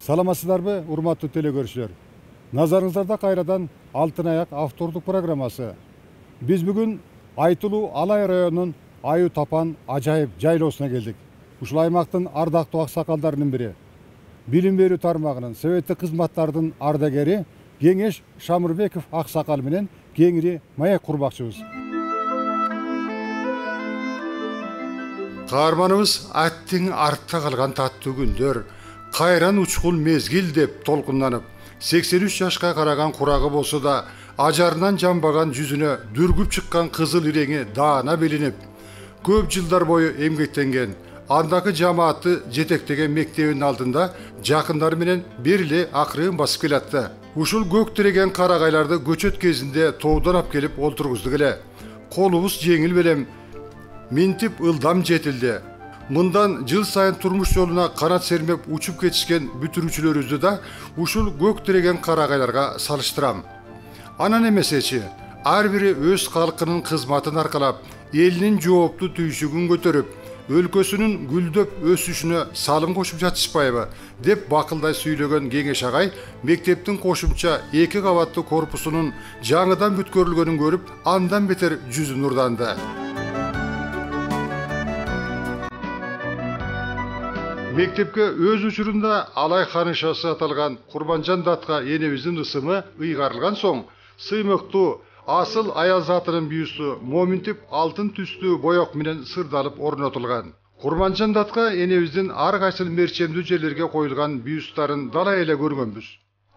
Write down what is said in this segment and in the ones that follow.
Саламатсыздарбы, урматтуу телекөрүүчүлөр. Назарыңыздарда кайрадан Алтын аяк автордук программасы. Биз бүгүн Айтылуу Алай районунун Аю Тапан ажайып жайлоосуна келдик. Ушул аймактын ардактуу аксакалдарынын бири, билим берүү тармагынын советтик кызматтардын ардагери Кеңеш Шамырбеков аксакал менен кеңири маек курмакчыбыз. Каарманыбыз аттың артта калган таттуу күндөр, кайран учкул мезгил деп толкунданып, 83 жашка караган курагы болсо да, ажарынан жамбаган жүзүнө дүргүп чыккан кызыл иреңи даана билинип, көп жылдар бою эмгектенген, андакы жамаатты жетектеген мектебинин алдында жакындары менен бир эле акырын басып келатты. Ушул көк тиреген карагайларды көчөт кезинде тоодон алып келип олтургуздук эле. Колубуз жеңил белем минтип ылдам жетилди. Мындан жыл сайын турмуш жолуна канат сермеп учуп кетишкен бүтүрүүчүлөрүбүздү да ушул көк тиреген карагайларга салыштырам. Анан эмесечи, ар бири өз калкынын кызматын аркалап, элинин жооптуу түйшүгүн көтөрүп, өлкөсүнүн гүлдөп өсүшүнө салым кошуп жатышпайбы деп бакылдай сүйлөгөн Кеңеш агай мектептин кошумча 2 кабаттуу корпусунун жаңыдан бүткөрүлгөнүн көрүп, андан бетер жүзү нурданды. Мектепке өз учурунда Алай ханышасы аталган Курманжан датка энебиздин ысымы ыйгарылган соң, сыймыктуу асыл аял затынын бүйүсү моминтип алтын түстүү боек менен сырдалып орнотулган. Курманжан датка энебиздин ар кайсыл мерчемдүү жерлерге коюлган бүйүстарын далай эле көргөнбүз.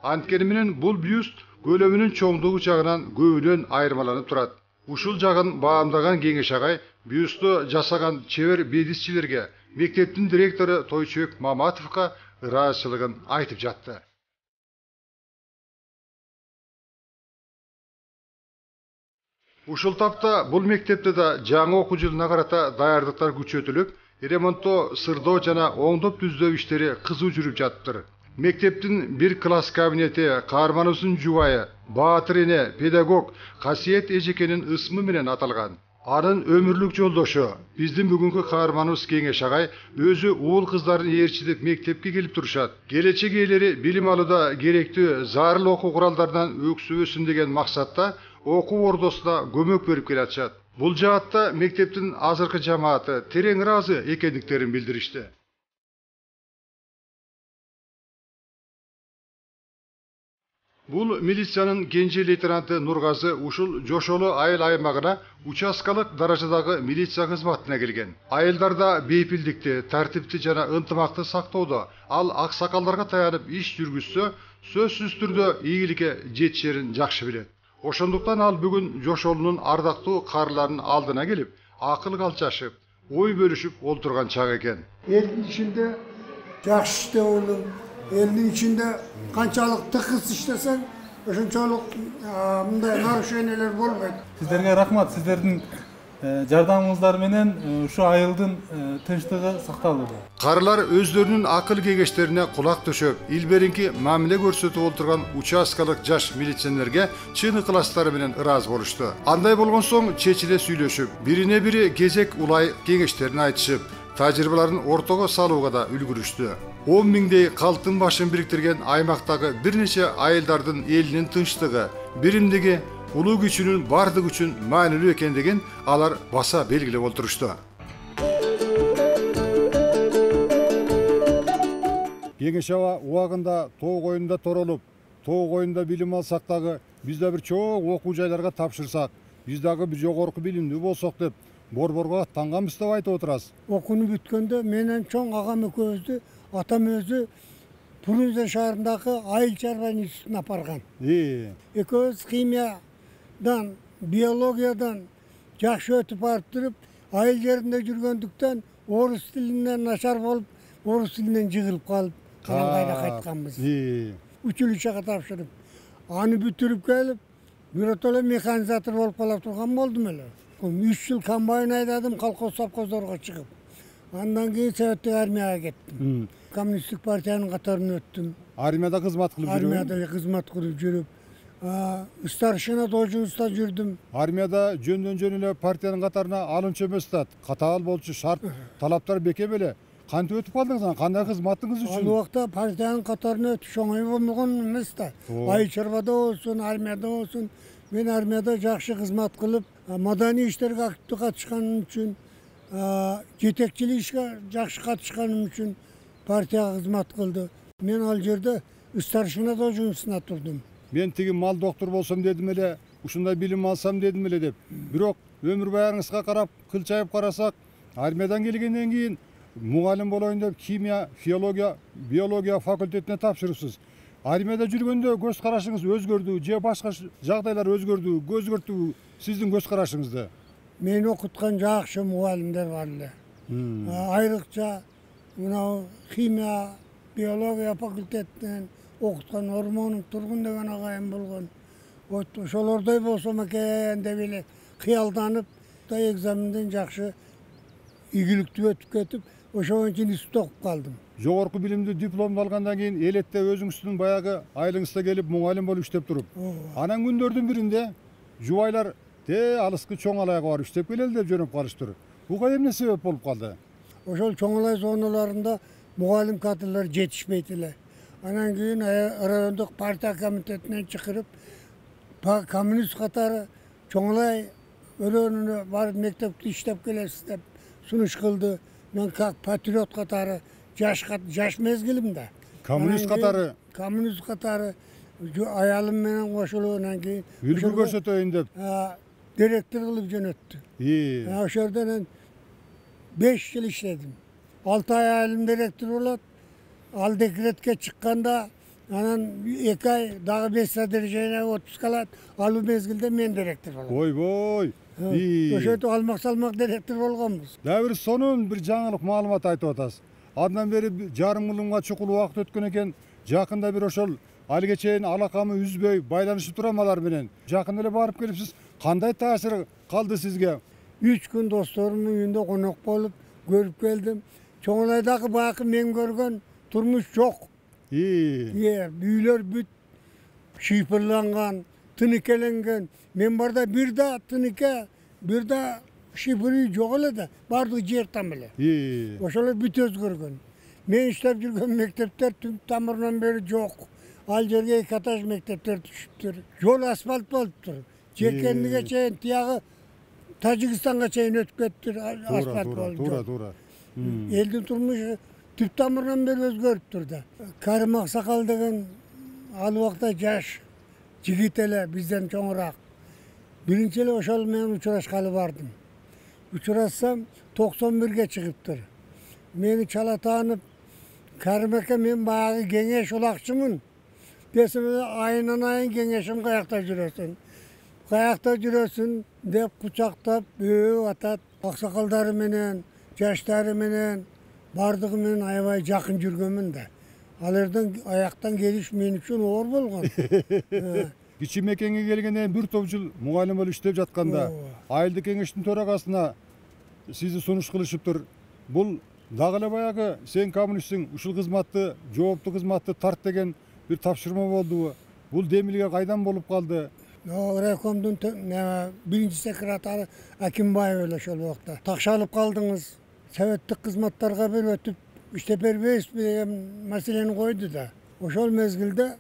Анткени менен бул бүйүст көлөмүнүн чоңдугу жагынан көбүнөн айырмаланып турат. Ушул жагын баамдаган Кеңеш агай бүйүстү жасаган чебер бедисчилерге, мектептин директору Тойчубек Маматовго ыраазычылыгын айтып жатты. Ушул тапта бул мектепте да жаңы окуу жылына карата даярдыктар күчөтүлүп, ремонттоо, сырдоо жана оңдоп түздөө иштери кызуу жүрүп жатыптыр. Мектептин бир класс кабинети каарманыбыздын жубайы, баатыр эне, педагог Касиет эжекенин ысмы менен аталган. Анын өмүрлүк жолдошу, биздин бүгүнкү каарманыбыз Кеңеш агай өзү уул кыздарын ээрчитип мектепке келип турушат. Келечек ээлери билим алууда керектүү зарыл окуу куралдарынан өксүбөсүн деген максатта окуу ордосуна көмөк берип келатышат. Бул жаатта мектептин азыркы жамааты терең ыраазы экендиктерин билдиришти. Бул милициянын кенже лейтенанты Нургазы ушул Жошолу айыл аймагына участкалык даражадагы милиция кызматына келген. Айылдарда бейпилдикти, тартипти жана ынтымакты сактоодо ал аксакалдарга таянып иш жүргүзсө, сөзсүз түрдө ийгиликке жетишерин жакшы билет. Ошондуктан ал бүгүн Жошолунун ардактуу каарыларынын алдына келип, акыл калчашып, ой бөлүшүп олтурган чак экен. Элдин ичинде жакшы иштебейлин, элдин ичинде канчалык тыкыз иштесең, ошончолук мындай нарушениялер болбойт. Сиздерге рахмат, сиздердин жардамыңыздар менен ушу айылдын тынчтыгы сакталды. Карылар өздөрүнүн акыл кеңештерине кулак төшөп, илберинки мамиле көрсөтүп олтурган участкалык жаш милиционерге чын ыкыластары менен ыраазы болушту. Андай болгон соң чечиле сүйлөшүп, бирине бири кезек улай кеңештерин айтышып, тажрыйбаларын ортого салууга да үлгүрүштү. 10 миңдей калктын башын бириктирген аймактагы бир нече айылдардын элинин тынчтыгы, биримдиги, улуу күчүнүн бардык үчүн маанилүү экендигин алар баса белгилеп олтурушту. Кеңеш аба убагында тоо коюнда торолуп, тоо коюнда билим алсак дагы, биз да бир чоң окуу жайларга тапшырсак, биз дагы бир жогорку билимдүү болсок деп борборго аттанганбыз деп айтып отурасыз. Окууну бүткөндө менен чоң агам экөөбүздү атам өзү Фрунзе шаарындагы айыл чарба институтуна апарган. Экөөбүз химиядан, биологиядан жакшы өтүп барып туруп, айыл жеринде жүргөндүктөн орус тилинен начар болуп, орус тилинен жыгылып калып, калаңгайда кайтканбыз. Училищага тапшырып, аны бүтүрүп келип, биротоло механизатор болуп кала турган болдум эле. 3 жыл комбайн айдадым, колхоз совхоздорго чыгып. Андан кийин советтик армияга кеттим. Коммунисттик партиянын катарына өттүм. Армияда кызмат кылып жүрүп? Армияда кызмат кылып жүрүп, старшина должността жүрдүм. Армияда жөндөн жөн эле партиянын катарына алынчу эмес да, катаал болчу шарт, талаптар бекем эле. кантип өтүп калдыңыз анан, кандай кызматыңыз Ал үчүн? убакта партиянын катарына өтүш оңой болгон эмес да. Айыл чарбада болсун, армияда болсун, мен армияда жакшы кызмат кылып, маданий иштерге активдүү катышканым үчүн, жетекчилик ишке жакшы катышканым үчүн партияга кызмат кылды. Мен ал жерде старшина должностуна турдум. Мен тиги мал доктор болсом дедим эле, ушундай билим алсам дедим эле деп. Бирок өмүр баягыңызга карап, кылчайып карасак, армиядан келгенден кийин мугалим болоюн деп химия, филология, биология факультетине тапшырыпсыз. Армияда жүргөндө көз карашыңыз өзгөрдү же башка жагдайлар өзгөртүбү сиздин көз карашыңызды? Мени окуткан жакшы мугалимдер бар эле. Айрыкча мына химия, биология факультетинен окуткан Ормонов Тургун деген агайым болгон. Ошолордой болсом экен деп эле кыялданып, экзаменден жакшы ийгиликтүү өтүп кетип, ошон үчүн институтта окуп калдым. Жогорку билимдүү дипломду алгандан кийин элетте өзүңүздүн баягы айылыңызда келип мугалим болуп иштеп туруп, анан күндөрдүн биринде жубайлар алыскы чоң алайга барып иштеп келели деп жөнөп калыштыр. Буга эмне себеп болуп калды? Ошол чоң алай зоналарында мугалим кадрлар жетишпейт эле. Анан кийин райондук партия комитетинен чакырып, коммунист катары чоң алай өрөөнүнө барып мектепте иштеп келесиз деп сунуш кылды. Мен как патриот катары жаш мезгилимде. Коммунист катары аялым менен кошулуп анан кийин үлгү көрсөтөйүн деп директор кылып жөнөттү. Ошол жерден 5 жыл иштедим. 6 ай айылым директор болот. Ал декретке чыкканда анан 2 ай дагы 5 содержание отпуск алат. Ал мезгилде мен директор болом. Ойбой. Ошентип алмак салмак директор болгонбуз. Дагы бир сонун бир жаңылык маалымат айтып атасыз. Андан бери жарым жылга чукул убакыт өткөн экен. Жакында бир ошол алга чейин алакамы үзбөй байланышып турам алар менен. Жакын эле барып келипсиз. Кандай таасир калды сизге? 3 күн досторумдун үйүндө конок болуп көрүп келдим. Чоң Алайдагы баягы мен көргөн турмуш жок. Үйлөр бүт шипырланган, тыныкеленген. Мен барда бир да тыныке, бир да шипыры жок эле да, бардыгы жер там эле. Ошолор бүт өзгөргөн. Мен иштеп жүргөн мектептер түп тамырынан бери жок. Ал жерге 2 этаж мектептер түшүптүр. Жол асфальт болуптур. Жекендиге чейин тиягы Тажикстанга чейин өтүп кетиптир, асфальт болуп. Туура. Элдин турмушу түп тамырынан бери өзгөрүптүр да. Карым Аксакал деген ал убакта жаш жигит эле бизден чоңураак. Биринчи эле ошол менен учурашкалы бардым. Учурассам 91ге чыгыптыр. Мени чала таанып, Карым эке мен баягы кеңеш улакчымын. Десем айынан айын кеңешим каякта жүрөсүн деп кучактап атат. Аксакалдары менен, жаштары менен, бардыгы менен аябай жакын жүргөнмүн да. Алардан аяктан келиш мен үчүн оор болгон. Кичи мекенге келгенден бир топ жыл мугалим болуп иштеп жатканда айылдык кеңештин төрагасына сизди сунуш кылышыптыр. Бул дагы эле баягы сен коммунистсиң, ушул кызматты, жооптуу кызматты тарт деген бир тапшырма болдубу? Бул демилге кайдан болуп калды? Райкомдун биринчи секретары Акимбаев эле ошол убакта. Такша алып калдыңыз, советтик кызматтарга бир өтүп иштеп бербейсизби деген маселени койду да. Ошол мезгилде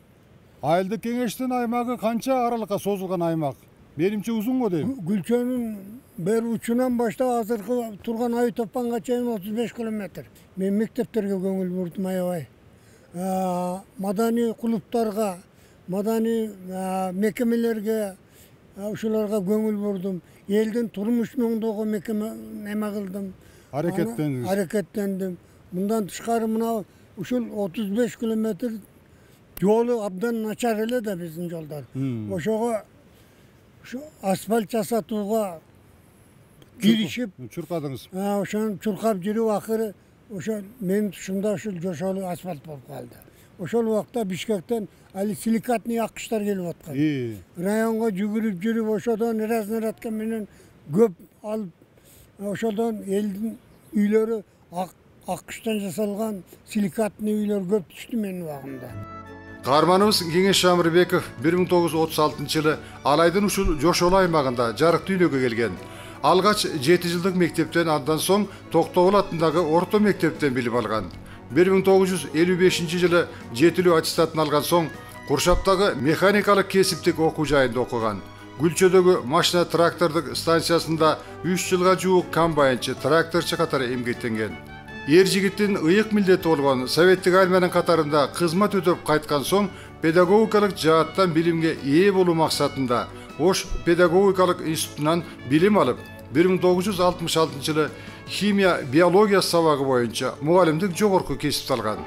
Айылдык кеңештин аймагы канча аралыкка созулган аймак? Менимче узун го дейм. Гүлчөнүн бери учунан баштап азыркы турган ай топканга чейин 35 километр. Мен мектептерге көңүл бурдум аябай. Маданий клубтарга, маданий мекемелерге ошолорго көңүл бурдум. Элдин турмушун оңдоого неме кылдым. Аракеттендим. Мындан тышкары мына ушул 35 километр жолу абдан начар эле да биздин жолдор. Ошого ушу асфальт жасатууга киришип, чуркадыңыз. Ошону чуркап жүрүп акыры ошо менин тушумда ушул жошолу асфальт болуп калды. Ошол убакта Бишкектен али силикатный аккычтар келип аткан. Районго жүгүрүп жүрүп ошодон разнарядка менен көп алып, ошодон элдин үйлөрү аккычтан жасалган силикатный үйлөр көп түштү менин убагымда. Каарманыбыз Кеңеш Шамырбеков 1936 жылы Алайдын ушул жошол аймагында жарык дүйнөгө келген. Alгач 7 жылдык мектептен, андан соң Токтогул атындагы орто мектептен билим алган. 1955 жылы жетилүү аттестатын алган соң Куршаптагы механикалык кесиптик окуу жайында окуган. Гүлчөдөгү машина трактордук станциясында 3 жылга жуук комбайнчы, тракторчу катары эмгектенген. Ер жигиттин ыйык милдети болгон советтик армиянын катарында кызмат өтөп кайткан соң педагогикалык жааттан билимге ээ болуу максатында Ош педагогикалык институтунан билим алып, 1966 жылы химия биология сабагы боюнча мугалимдик жогорку кесип алган.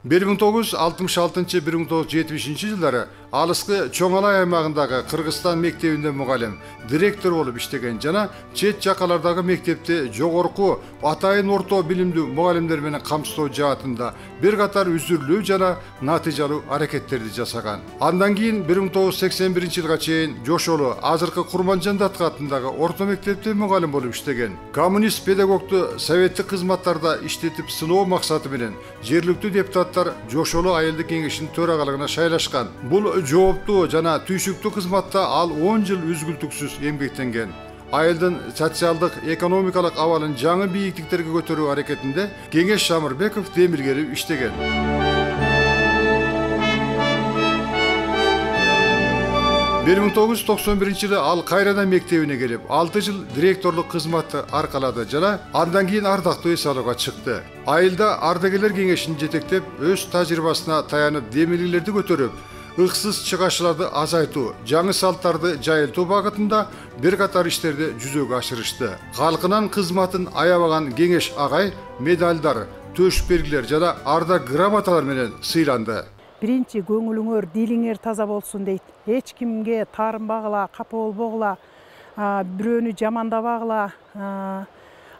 1966-1970 жылдары алыскы Чоңалай аймагындагы Кыргызстан мектебинде мугалим, директор болуп иштеген жана чет жакалардагы мектепте жогорку атайын орто билимдүү мугалимдер менен камсыздоо жаатында бир катар үзүрлүү жана натыйжалуу аракеттерди жасаган. Андан кийин 1981 жылга чейин Жошолу азыркы Курманжан атындагы орто мектепте мугалим болуп иштеген. Коммунист педагогду советтик кызматтарда иштетип сыноо максаты менен жергиликтүү депутаттар Жошолу айылдык кеңешинин төрагалыгына шайлашкан. Бул жооптуу жана түйшүктүү кызматта ал 10 жыл үзгүлтүксүз эмгектенген. Айылдын социалдык, экономикалык абалын жаңы бийиктиктерге көтөрүү аракетинде Кеңеш Шамырбеков демилгелип иштеген. 1991 жылы ал кайрадан мектебине келип, 6 жыл директорлук кызматты аркалады жана андан кийин ардактуу эс алууга чыкты. Айылда ардагерлер кеңешин жетектеп, өз тажрыйбасына таянып демилгелерди көтөрүп, ыксыз чыгашчыларды азайтуу, жаңы салттарды жайылтуу багытында бир катар иштерди жүзөгө ашырышты. Калкынан кызматын аябаган кеңеш агай медалдар, төш белгилер жана арда грамоталар менен сыйланды. Биринчи көңүлүңөр, дилиңер таза болсун дейт. Эч кимге таарынбагыла, капа болбогула, бирөөнү жамандабагыла.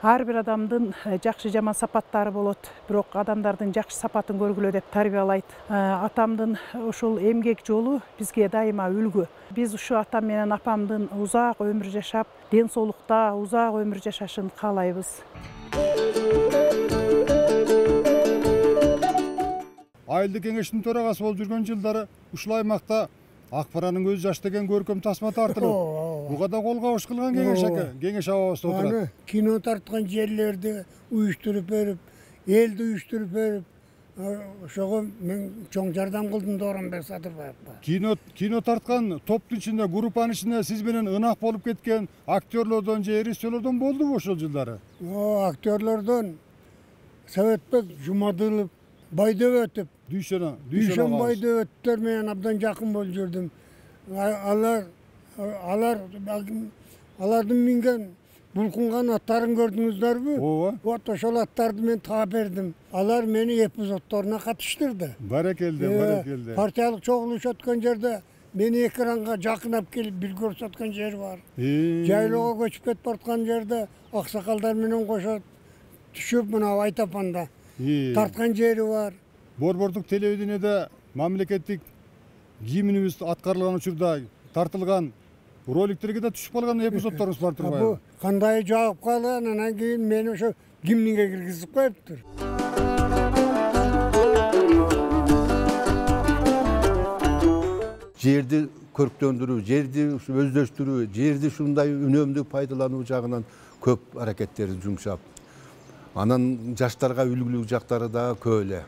Ар бир адамдын жакшы жаман сапаттары болот, бирок адамдардын жакшы сапатын көргүлө деп тарбиялайт. Атамдын ушул эмгек жолу бизге дайыма үлгү. Биз ушу атам менен апамдын узак өмүр жашап, ден соолукта узак өмүр жашашын каалайбыз. Айылдык кеңештин төрагасы болуп жүргөн жылдары ушул аймакта Акбаранын көз жаш деген көркөм тасма тартылып, буга да кол кабыш кылган кеңеш абабызда отурат. Кино тарткан жерлерди уюштуруп берип, элди уюштуруп берип, ошого мен чоң жардам кылдым Дооронбек Садырбаевга. Кино тарткан топтун ичинде, группанын ичинде сиз менен ынак болуп кеткен актерлордон же режиссерлордон болдубу ошол жылдары? Актерлордон Советбек Жумадылов, Байдөбөтөп, Дүйшөн Байдөбөттөр менен абдан жакын болуп жүрдүм. Алардын минген булкунган аттарын көрдүңүздөрбү? Вот ошол аттарды мен таап бердим. Алар мени эпизодторуна катыштырды. Баракелде. Партиялык чогулуш өткөн жерде мени экранга жакынап келип бир көрсөткөн жери бар. Жайлоого көчүп кетип бараткан жерде аксакалдар менен кошо түшүп мына Айтапанда тарткан жери бар. Борбордук телевидениеде мамлекеттик гимнибиз аткарылган учурда тартылган роликтерге да түшүп калган эпизодторуңуз бар турбайбы? Бу кандай жаап калган, анан кийин мени ошо гимнге киргизип коюптур. Жерди көрктөндүрүү, жерди өздөштүрүү, жерди ушундай үнөмдүү пайдалануу жагынан көп аракеттерди жумшап, анан жаштарга үлгүлүү жактары да көп эле.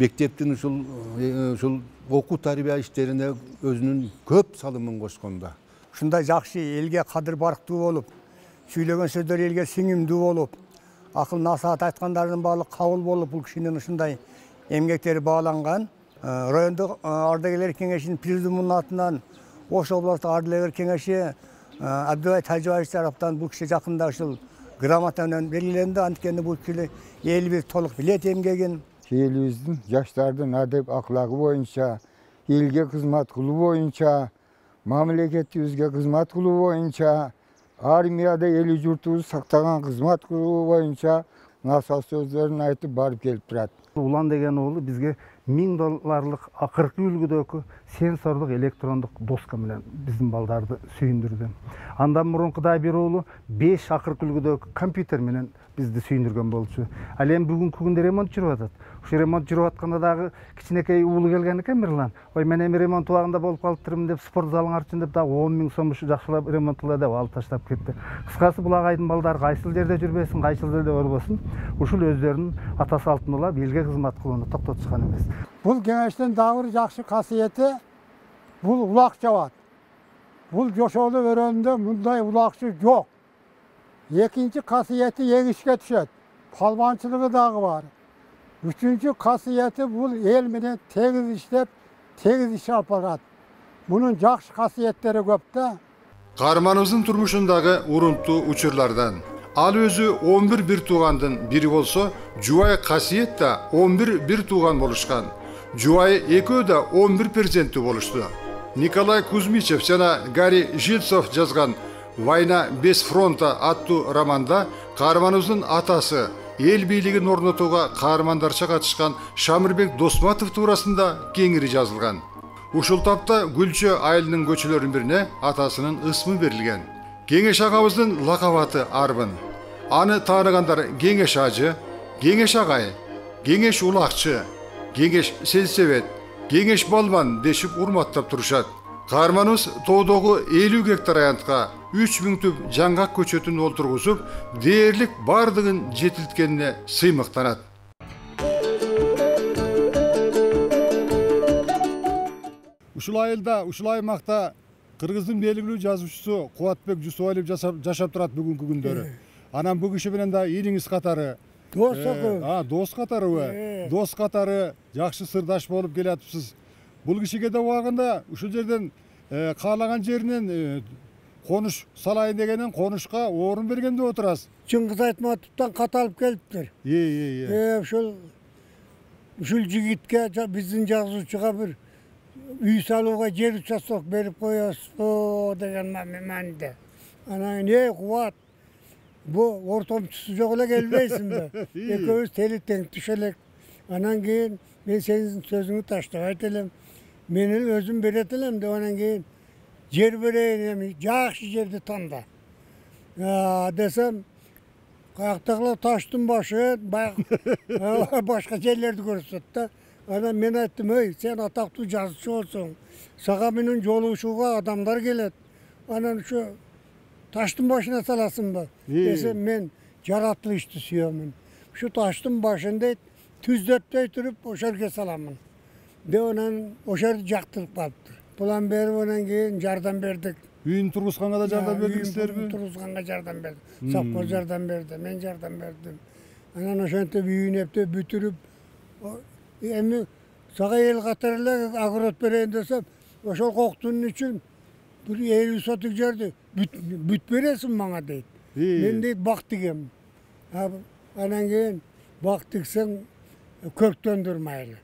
Мектептин ушул окуу тарбия иштерине өзүнүн көп салымын кошконда. Ушундай жакшы элге кадыр барктуу болуп, сүйлөгөн сөздөр элге сиңимдүү болуп, акыл насаат айткандардын баары кабыл болуп, бул кишинин ушундай эмгектери бааланган. Райондук ардагерлер кеңешинин президиумунун атынан Ош областык ардагерлер кеңеши Абдыбай Тажыбаевич тараптан бул киши жакында ушул грамота менен белгиленди. Анткени бул киши элибиз толук билет эмгегин. Элибиздин жаштардын адеп аклагы боюнча, элге кызмат кылуу боюнча, мамлекетибизге кызмат кылуу боюнча, армияда эли журтубузду сактаган кызмат кылуу боюнча насаат сөздөрүн айтып барып келип турат. Улан деген уулу бизге $1000 акыркы үлгүдөгү сенсордук электрондук доска менен биздин балдарды сүйүндүрдүм. Андан мурункудай бир уулу 5 акыркы үлгүдөгү компьютер менен бизди сүйүндүргөн болчу. Ал эми бүгүнкү күндө ремонт жүрүп атат. Ушу ремонт жүрүп атканда дагы кичинекей уулу келген экен Мирлан. Ой, мен эми ремонт убагында болуп калыптырмын деп спорт залың арчын деп дагы 10 000 сом ушу жакшылап ремонттула деп алып таштап кетти. Кыскасы бул агайдын балдары кайсыл жерде жүрбөсүн, кайсыл жерде болбосун, ушул өздөрүнүн ата салтын улап элге кызмат кылууну токтотушкан эмес. Бұл кеңештен дағы бір жақсы қасиеті, бұл улақ жабат. Бұл жошолу өрөнүндө мындай улакчы жоқ. Екінші қасиеті егішке түшет. Палбанчылығы дағы бар. Üçüncü қасиеті бұл ел менен тегиз иштеп, тегиз иш алып барат. Bunun жақсы қасиеттері көп да. Каарманыбыздын турмушундагы урунттуу учурлардан. Ал өзү 11 бир туугандын бири болсо, Жубай Касиет да 11 бир тууган болушкан. Жубайы экөө да 11 перзенттүү болушту. Николай Кузьмичев жана Гарри Жильцов жазган «Война без фронта» аттуу романда каарманыбыздын атасы эл бийлигин орнотууга каармандарча катышкан Шамырбек Досматов туурасында кеңири жазылган. Ушул тапта Гүлчө айылынын көчөлөрүнүн бирине атасынын ысмы берилген. Кеңеш агабыздын лакабаты Арбын. Аны тааныгандар Кеңеш ажы, Кеңеш агай, Кеңеш улакчы, Кеңеш селсебет, Кеңеш балбан дешип урматтап турушат. Каарманыбыз тоодогу 50 гектар аянтка 3000 түп жаңгак көчөтүн олтургузуп, дээрлик бардыгын жетилткенине сыймыктанат. Ушул айылда, ушул аймакта Кыргыздын белгилүү жазуучусу Кубатбек Жусубалиев жашап турат бүгүнкү күндөрү. Анан бул киши менен да илиңиз катары дос катары дос катары жакшы сырдаш болуп келатыпсыз. Бул кишиге да убагында ушул жерден каалаган жеринен конуш салайын дегенен конушка орун бергенде отурасыз. Чыңгыз Айтматовдон кат алып келиптир. Ушул жигитке биздин жазуучуга бир үй салууга жер участок берип коесузбу деген мааниде. Анан Кубат, бу ортомчусу жок эле келбейсиңби? Экөөбүз тели тең түшөлөк. Анан кийин мен сенин сөзүңдү таштабайт элем. Мен өзүм берет элем деп анан кийин жер берейин эми, жакшы жерди танда. Десем, каяктагылар таштын башы, башка жерлерди көрсөтөт да. Анан мен айттым, ой, сен атактуу жазуучу болсоң, сага менен жолугушууга адамдар келет. Анан ушу таштын башына саласыңбы? Десем, мен жаратылышты сүйөмүн. Ушу таштын башын дейт, түздөттөй туруп ошол жерге саламын. Деп анан ошол жерди жактырып калыптыр. План берип анан кийин жардам бердик. Үйүн тургузганга да жардам бердиңиздерби? Үйүн тургузганга жардам берди. Совхоз жардам берди, мен жардам бердим. Анан ошентип үйүн эптеп бүтүрүп, эми сага эл катары эле огород берейин десем, ошол коктун үчүн бир 50 сотик жерди бүт бересиң мага дейт. Мен дейт бак тигем. Анан кийин бак тиксең көктөндүр майлы.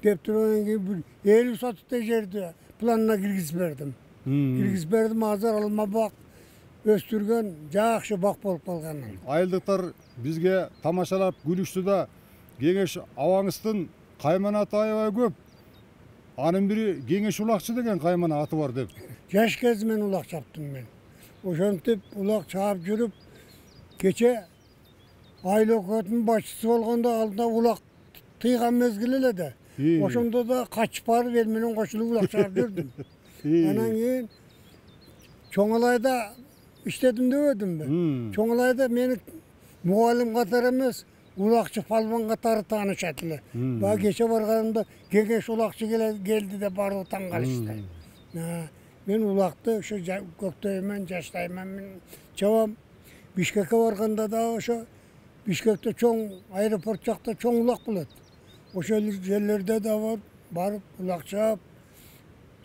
Деп тургандан кийин 50 сотиктей жерди планына киргизип бердим. Киргизип бердим, азыр алма бак өстүргөн жакшы бак болуп калган. Айылдыктар бизге тамашалап күлүштү да, Кеңеш абаңыздын каймана аты аябай көп. Анын бири Кеңеш улакчы деген каймана аты бар деп. Жаш кезимен улак чаптым мен. Ошентип улак чаап жүрүп, кече айыл өкмөтүнүн башчысы болгондо алдына улак тыйган мезгил эле да. Ошондо да качып барып эл менен кошулуп улак чаап жүрдүм. Анан кийин Чоңалайда иштедим дебедимби? Чоңалайда мени мугалим катары эмес, улакчы палбан катары таанышат эле. Баа кече барганымда Кеңеш улакчы келди деп баары таң калышты. Мен улакты ошо көктөймөн, жаштайман, мен чабам. Бишкекке барганда да ошо Бишкекте чоң аэропорт жакта чоң улак болот. Ошол жерлерде да барып улак чаап,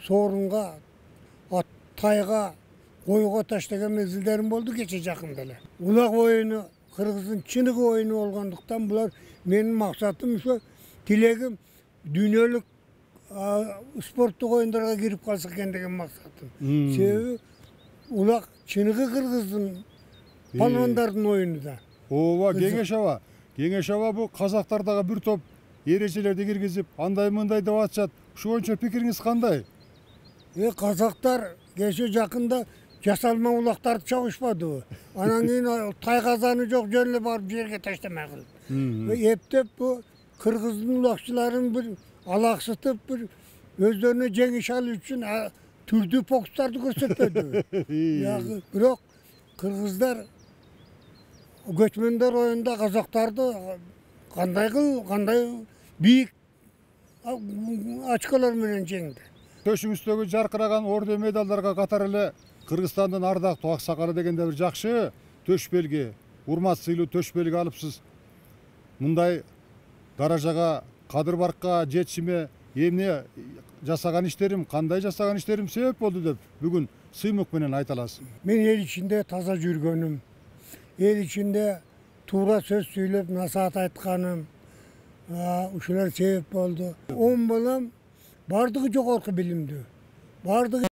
соорунга, тайга, койго таштаган мезгилдерим болду кече жакында эле. Улак оюну Кыргыздын чыныгы оюну болгондуктан булар менин максатым ошо тилегим дүйнөлүк спорттук оюндарга кирип калса экен деген максатым. Себеби улак чыныгы Кыргыздын палвандардын оюну да. Ооба, Кеңеш аба бул казактардагы бир топ эрежелерди киргизип, андай мындай деп атышат. Ушу боюнча пикириңиз кандай? Қазақтар кеше жақында жасалма улақтарды чабышпады. Анан кейін тайқазаны жоқ жөнле барып жерге таштамай қылып. Ептеп bu Kırgız'ın ulakçıların bir alaqsıtıp bir özlerine cengiş alı için türdü fokuslardı göstermedi. Biroq Kırgızlar göçmenler oyunda Kazaktardı qanday büyük açkalar менен жеңди. Төшүңүздөгү жаркыраган орден медалдарга катар эле Кыргызстандын ардактуу аксакалы дегенде бир жакшы төш белги, урмат сыйлуу төш белги алыпсыз. Мындай даражага, кадыр баркка жетишиме эмне жасаган иштерим, кандай жасаган иштерим себеп болду деп бүгүн сыймык менен айта аласыз. Мен эл ичинде таза жүргөнүм, эл ичинде туура сөз сүйлөп насаат айтканым, ушулар себеп болду. 10 балам бардыгы жогорку билимдүү. Бардыгы